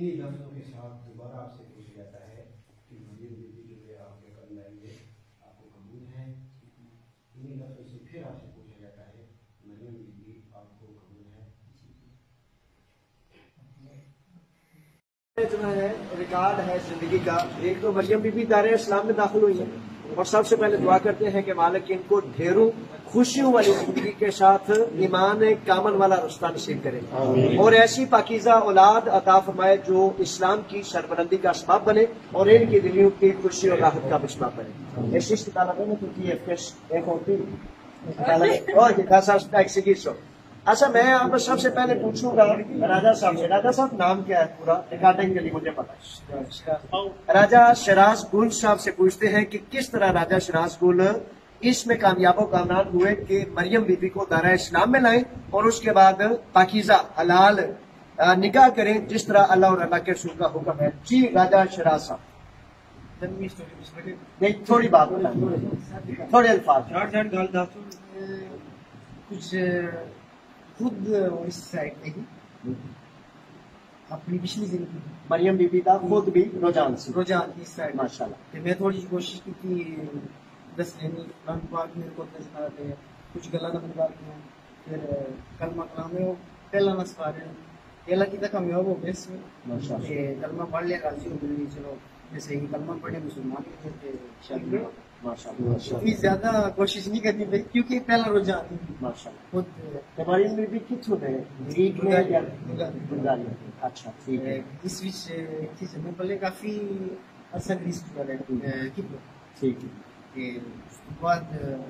इन्हीं लफ्जों के साथ दोबारा आपसे पूछा जाता है कि मरियम बीबी जो है आपके कल लाएंगे, आपको कबूल है? इन्हीं लफ्जों से फिर आपसे पूछा जाता है मरियम बीबी आपको कबूल है? इतना है रिकॉर्ड है जिंदगी का। एक तो मरियम बीबी दायरे इस्लाम में दाखिल हुई है और सबसे पहले दुआ करते हैं कि मालिक इनको ढेरों खुशियों वाली जिंदगी के साथ ईमान कामन वाला रास्ता नसीब करे और ऐसी पाकीज़ा औलाद अता फरमाए जो इस्लाम की सरबलंदी का असबाब बने और इनकी दिलियों की खुशी और राहत का असबाब बने। ऐसी अच्छा, मैं आपको सबसे पहले पूछूंगा राजा साहब से। राजा साहब नाम क्या है पूरा, रिकॉर्डिंग के लिए मुझे पता है। राजा शराज गुल साहब से पूछते हैं कि किस तरह राजा शराज गुल इसमें कामयाबो कामयाब हुए कि मरियम बीबी को दायरा इस्लाम में लाएं और उसके बाद पाकीज़ा हलाल निकाह करें जिस तरह अल्लाह और अल्लाह के रसूल का हुक्म है। जी राजा शराज साहब, थोड़ी बात थोड़े अल्फाज कुछ खुद इस साइड में ही अपनी पिछली जिंदगी मरियम बीबी का खुद भी रोजान इस साइड माशाल्लाह मैं थोड़ी सी कोशिश की थी दस लेनी पाक मेरे को दस सिखाते हैं, कुछ गला न बना दिया, फिर कलमा कलाम में पहला न सिखा रहे हैं पहला की तक कामयाब हो गए इसमें कलमा पढ़ लिया राजी हो गई। चलो जैसे ही कलमा पढ़े मुसलमान इतनी ज्यादा कोशिश नहीं करनी पड़ी क्योंकि पहला रुझान माशाल्लाह खुद मरियम बीबी किथों है रीड में या बुल्गारिया? अच्छा ठीक है। इस विच मैं पहले काफी अरसा ग्रीस किया है ठीक है। उसके बाद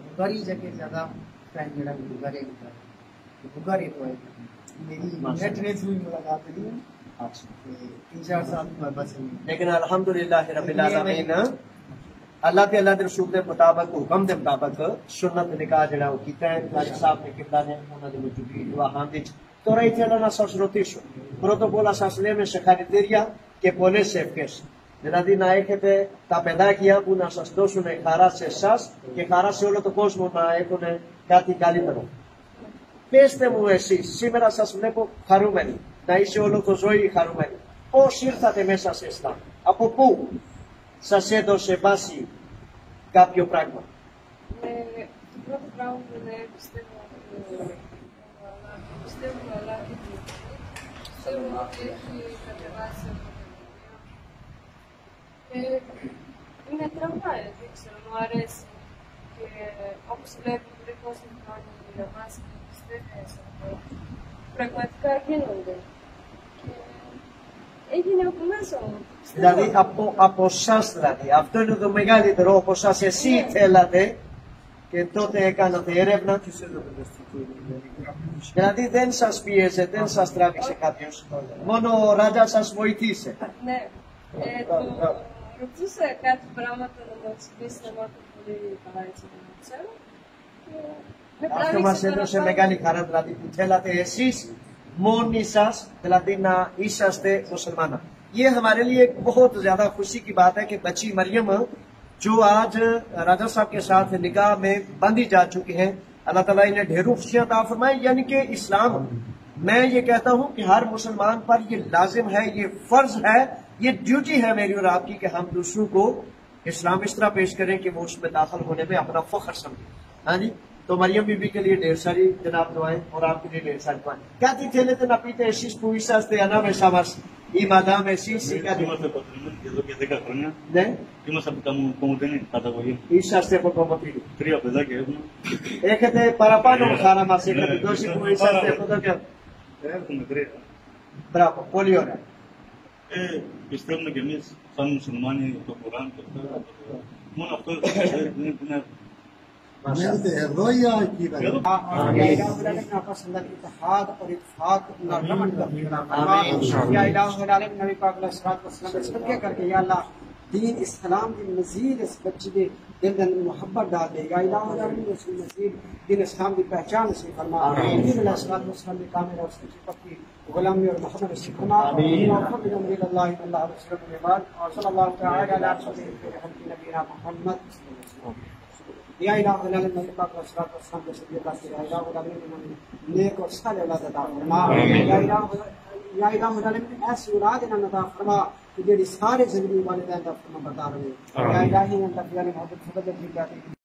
बुल्गारी जाके ज्यादा टाइम मेरा बुल्गारी तो है मेरी नेट ने थ्रू मुलाकात हुई है। अच्छा 3-4 साल बस। लेकिन अल्हम्दुलिल्लाह रब्बिल आलमीन अल्लाह के अल्लाह के रसूल के मुताबिक हुक्म के मुताबिक सुन्नत निकाह जड़ा वो कीता है। राजा साहब ने किबला ने उन्होंने दे मौजूदगी दुआ हांदिच तो रही थी ना ससरोतिश प्रोटोकॉल असले में secretaria que pone sefkes Δηλαδή να έχετε τα παιδάκια που να σας δώσουν χαρά σε εσάς και χαρά σε όλο τον κόσμο να έχουν κάτι καλύτερο. Πέστε μου εσείς, σήμερα σας βλέπω χαρούμενοι, να είσαι όλο το ζωή χαρούμενοι. Πώς ήρθατε μέσα σε Ισλάμ, από πού σας έδωσε βάση κάποιο πράγμα? Το πρώτο πράγμα που πιστεύω αλλά πιστεύω ότι έχει κατεβάσει από είναι τραβάει, δεν ξέρω, μου αρέσει και όπως βλέπω πριν πόσα χρόνια διαβάσει και πιστεύω σε αυτό, πραγματικά γίνονται και έγινε από μέσα μου. Δηλαδή από εσάς δηλαδή, αυτό είναι το μεγαλύτερο, από εσάς εσύ θέλατε και τότε έκανατε έρευνα. Δηλαδή δεν σας πίεσε, δεν σας τράβηξε κάποιος, μόνο ο Ράτζας σας βοηθήσε. Ναι, ρωτούσα κάτι πράγματα να μου εξηγήσει να μάθω πολύ καλά έτσι να ξέρω. Αυτό μας έδωσε μεγάλη χαρά, δηλαδή που θέλατε εσείς μόνοι σας, δηλαδή να είσαστε मुसलमान। ये हमारे लिए एक बहुत ज्यादा खुशी की बात है कि बच्ची मरियम जो आज राजा साहब के साथ निकाह में बांधी जा चुकी हैं, अल्लाह ताला इन्हें ढेरों खुशियां अता फरमाए। यानी कि इस्लाम, मैं ये कहता हूँ कि हर मुसलमान पर ये लाजिम है, ये फर्ज है, ये ड्यूटी है मेरी और आपकी कि हम दूसरों को इस्लाम इस तरह पेश करें कि वो उसमें दाखिल होने में अपना फख्र समझे। हाँ जी, तो मरियम बीबी के लिए ढेर सारी जनाब दुआएं और आपके लिए ढेर सारी दुआएं। क्या थी थेले थे napite εσείς που είσαστε ανάμεσα μας, η μαδάμ εσείς ή κάτι? Ναι. Είμαστε από τα Κομωτινή, καταγωγή. Είσαστε από Κομωτινή. 3 παιδάκια έχουμε. Έχετε παραπάνω χαρά μας, έχετε δώσει που είσαστε από εδώ και... Έχουμε 3. Μπράβο, πολύ ωραία. Πιστεύουμε κι εμείς, σαν μουσουλμάνοι, το Κοράν και αυτά. Μόνο αυτό δεν είναι. εδώ ή εκεί? दीन इस्लाम की मजीद इस बच्चे के दिल में मोहब्बत डाल दे। या इलाह उसकी मजीद दीन इस्लाम की पहचान से फरमा। इस्लाम की कामिल और उसकी पक्की गुलामी और मोहब्बत से फरमा। और सल्लल्लाहु तआला अलैहि मोहम्मद या इलाह नबी पाक सल्लल्लाहु अलैहि वसल्लम के नेक और साले औलाद अता फरमा। या इलाह या इलाह अलमीन ऐसी औलाद इन्हें अता फरमा कि जेडी सारे जिंदगी वालिदैन दा फरमाबरदार रहे। या इलाही अल्लाह की मोहब्बत फजल दी